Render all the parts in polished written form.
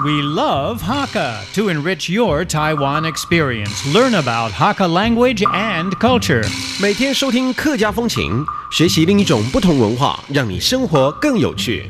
We love Hakka to enrich your Taiwan experience. Learn about Hakka language and culture. 每天收听客家风情，学习另一种不同文化，让你生活更有趣。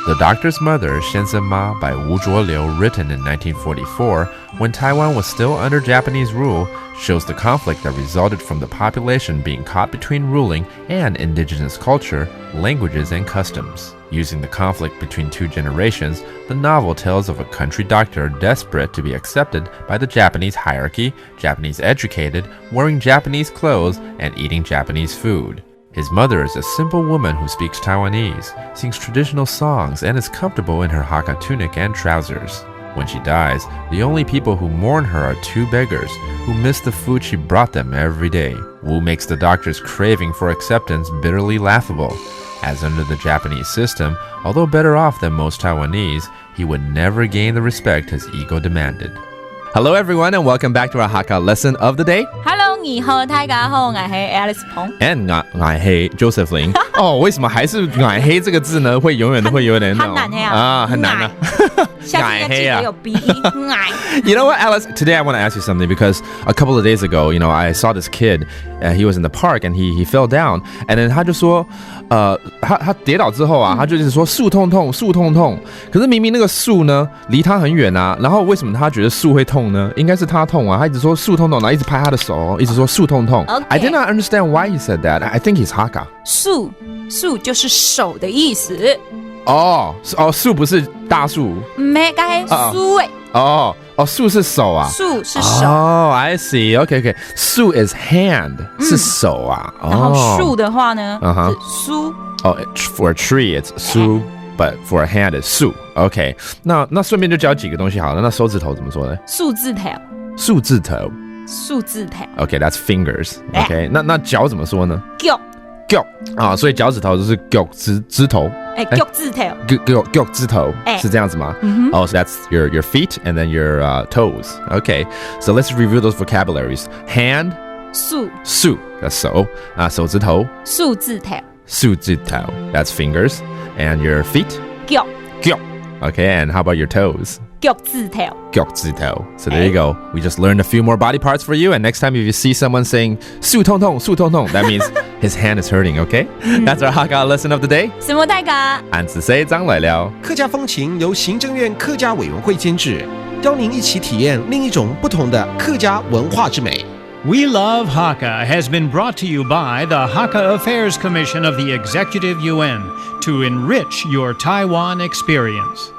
The Doctor's Mother, Shenzhen Ma by Wu Zhuoliu, written in 1944, when Taiwan was still under Japanese rule, shows the conflict that resulted from the population being caught between ruling and indigenous culture, languages, and customs. Using the conflict between two generations, the novel tells of a country doctor desperate to be accepted by the Japanese hierarchy, Japanese educated, wearing Japanese clothes, and eating Japanese food. His mother is a simple woman who speaks Taiwanese, sings traditional songs, and is comfortable in her Hakka tunic and trousers. When she dies, the only people who mourn her are two beggars who miss the food she brought them every day. Wu makes the doctor's craving for acceptance bitterly laughable. As under the Japanese system, although better off than most Taiwanese, he would never gain the respect his ego demanded. Hello everyone and welcome back to our Hakka lesson of the day. Hello， 你好，大家好，我是 Alice 彭 And 我是 Josephine 哦，为什么还是矮黑这个字呢？会永远都会有点那种很难啊，很难啊。下次记得有鼻音。You know what, Alice? Today I want to ask you something because a couple of days ago, I saw this kid. He was in the park and he fell down. And then 他就说，他跌倒之后啊，他就一直说树痛痛，树痛痛。可是明明那个树呢，离他很远啊。然后为什么他觉得树会痛呢？应该是他痛啊。他一直说树痛痛，然后一直拍他的手，一直说树痛痛。Okay. I did not understand why he said that. I think he's Hakka. 树就是手的意思。树不是大树。没，刚才树树是手啊。树是手。I see. Okay. 树 is hand，是手啊。然后树的话呢，是苏。For a tree it's 苏，but for a hand it's 树。OK， 那顺便就教几个东西好了。那手指头怎么说呢？树字头。树字头。树字头。OK, that's fingers. OK， 那脚怎么说呢？脚啊，所以脚趾头就是脚指头。脚趾头。脚趾头是这样子吗？So that's your feet and then your toes. Okay, so let's review those vocabularies. Hand, 树 that's 手啊，手指頭树字頭 that's fingers, and your feet 腳 Okay, and how about your toes? 腳趾頭 So there you go. We just learned a few more body parts for you, and next time if you see someone saying 樹痛痛, that means his hand is hurting, okay? That's our Hakka lesson of the day. 什麼大家俺子say張來了。客家风情由行政院客家委员会监制，邀您一起体验另一种不同的客家文化之美。We Love Hakka has been brought to you by the Hakka Affairs Commission of the Executive Yuan to enrich your Taiwan experience.